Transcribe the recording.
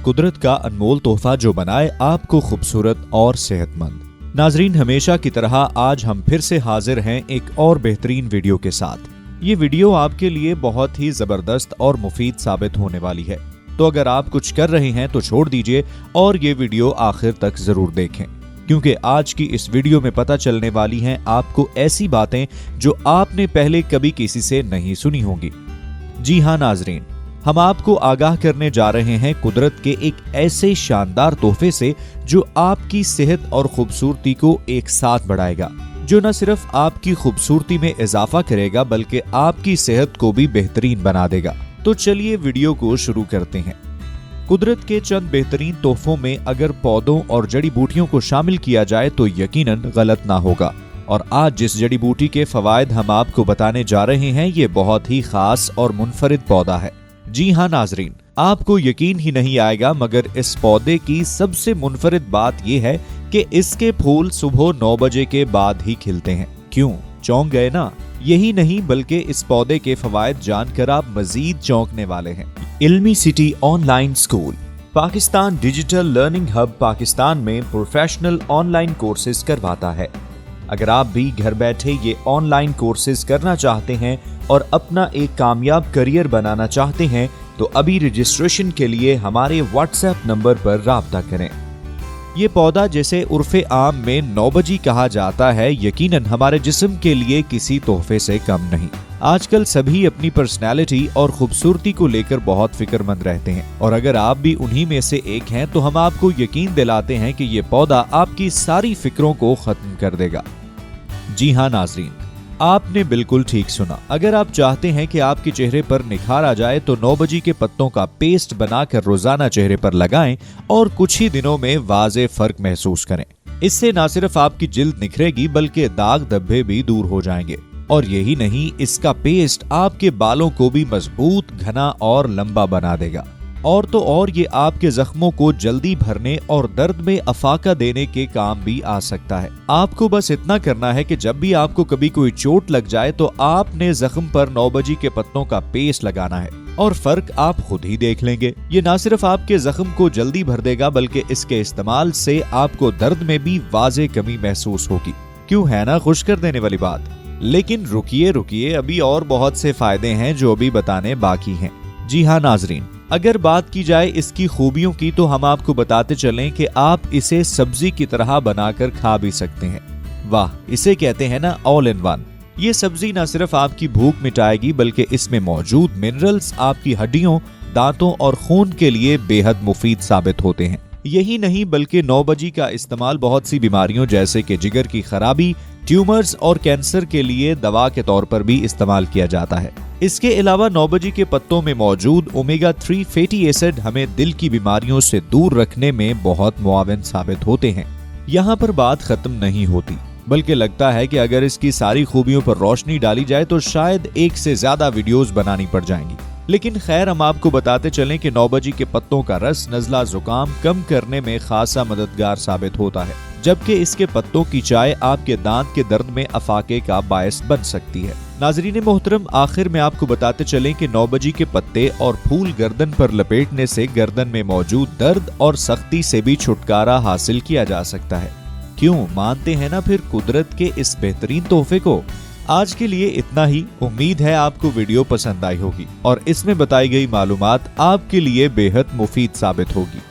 कुदरत का अनमोल तोहफा जो बनाए आपको खूबसूरत और सेहतमंद। नाजरीन, हमेशा की तरह आज हम फिर से हाजिर हैं एक और बेहतरीन वीडियो के साथ। ये वीडियो आपके लिए बहुत ही जबरदस्त और मुफीद साबित होने वाली है, तो अगर आप कुछ कर रहे हैं तो छोड़ दीजिए और ये वीडियो आखिर तक जरूर देखें, क्योंकि आज की इस वीडियो में पता चलने वाली हैं आपको ऐसी बातें जो आपने पहले कभी किसी से नहीं सुनी होंगी। जी हाँ नाजरीन, हम आपको आगाह करने जा रहे हैं कुदरत के एक ऐसे शानदार तोहफे से जो आपकी सेहत और खूबसूरती को एक साथ बढ़ाएगा, जो न सिर्फ आपकी खूबसूरती में इजाफा करेगा बल्कि आपकी सेहत को भी बेहतरीन बना देगा। तो चलिए वीडियो को शुरू करते हैं। कुदरत के चंद बेहतरीन तोहफों में अगर पौधों और जड़ी बूटियों को शामिल किया जाए तो यकीनन गलत ना होगा। और आज जिस जड़ी बूटी के फवायद हम आपको बताने जा रहे हैं, ये बहुत ही खास और मुनफरिद पौधा है। जी हाँ नाजरीन, आपको यकीन ही नहीं आएगा, मगर इस पौधे की सबसे मुनफरिद बात यह है कि इसके फूल सुबह 9 बजे के बाद ही खिलते हैं। क्यों, चौंक गए ना? यही नहीं बल्कि इस पौधे के फवायद जानकर आप मजीद चौंकने वाले हैं। Ilmi city online school Pakistan digital learning hub Pakistan में प्रोफेशनल ऑनलाइन कोर्सेज करवाता है। अगर आप भी घर बैठे ये ऑनलाइन कोर्सेज करना चाहते हैं और अपना एक कामयाब करियर बनाना चाहते हैं तो अभी रजिस्ट्रेशन के लिए हमारे व्हाट्सएप नंबर पर राब्ता करें। ये पौधा जैसे उर्फे आम में 9 बजी कहा जाता है, यकीनन हमारे जिस्म के लिए किसी तोहफे से कम नहीं। आजकल सभी अपनी पर्सनैलिटी और खूबसूरती को लेकर बहुत फिक्रमंद रहते हैं, और अगर आप भी उन्हीं में से एक हैं तो हम आपको यकीन दिलाते हैं कि ये पौधा आपकी सारी फिक्रों को खत्म कर देगा। जी हाँ नाजरीन, आपने बिल्कुल ठीक सुना। अगर आप चाहते हैं कि आपके चेहरे पर निखार आ जाए तो 9 बजी के पत्तों का पेस्ट बनाकर रोजाना चेहरे पर लगाएं और कुछ ही दिनों में वाज़े फर्क महसूस करें। इससे न सिर्फ आपकी जिल्द निखरेगी बल्कि दाग धब्बे भी दूर हो जाएंगे। और यही नहीं, इसका पेस्ट आपके बालों को भी मजबूत, घना और लंबा बना देगा। और तो और ये आपके जख्मों को जल्दी भरने और दर्द में अफाका देने के काम भी आ सकता है। आपको बस इतना करना है कि जब भी आपको कभी कोई चोट लग जाए तो आपने जख्म पर 9 बजी के पत्तों का पेस्ट लगाना है और फर्क आप खुद ही देख लेंगे। ये ना सिर्फ आपके जख्म को जल्दी भर देगा बल्कि इसके इस्तेमाल से आपको दर्द में भी वाज़े कमी महसूस होगी। क्यों, है ना खुश कर देने वाली बात? लेकिन रुकिए, अभी और बहुत से फायदे हैं जो अभी बताने बाकी हैं। जी हाँ नाजरीन, अगर बात की जाए इसकी खूबियों की तो हम आपको बताते चलें कि आप इसे सब्जी की तरह बनाकर खा भी सकते हैं। वाह, इसे कहते हैं ना ऑल इन वन। ये सब्जी न सिर्फ आपकी भूख मिटाएगी बल्कि इसमें मौजूद मिनरल्स आपकी हड्डियों, दांतों और खून के लिए बेहद मुफीद साबित होते हैं। यही नहीं बल्कि 9 बजी का इस्तेमाल बहुत सी बीमारियों जैसे कि जिगर की खराबी, ट्यूमर्स और कैंसर के लिए दवा के तौर पर भी इस्तेमाल किया जाता है। इसके अलावा 9 बजी के पत्तों में मौजूद ओमेगा 3 फैटी एसिड हमें दिल की बीमारियों से दूर रखने में बहुत मुआविन साबित होते हैं। यहाँ पर बात खत्म नहीं होती, बल्कि लगता है कि अगर इसकी सारी खूबियों पर रोशनी डाली जाए तो शायद एक से ज्यादा वीडियोस बनानी पड़ जाएंगी। लेकिन खैर, हम आपको बताते चलें कि 9 बजी के पत्तों का रस नज़ला जुकाम कम करने में खासा मददगार साबित होता है, जबकि इसके पत्तों की चाय आपके दांत के दर्द में अफाके का बायस बन सकती है। नाजरीन मोहतरम, आखिर में आपको बताते चलें कि 9 बजी के पत्ते और फूल गर्दन पर लपेटने से गर्दन में मौजूद दर्द और सख्ती से भी छुटकारा हासिल किया जा सकता है। क्यों, मानते हैं ना फिर कुदरत के इस बेहतरीन तोहफे को? आज के लिए इतना ही। उम्मीद है आपको वीडियो पसंद आई होगी और इसमें बताई गई मालूमात आपके लिए बेहद मुफीद साबित होगी।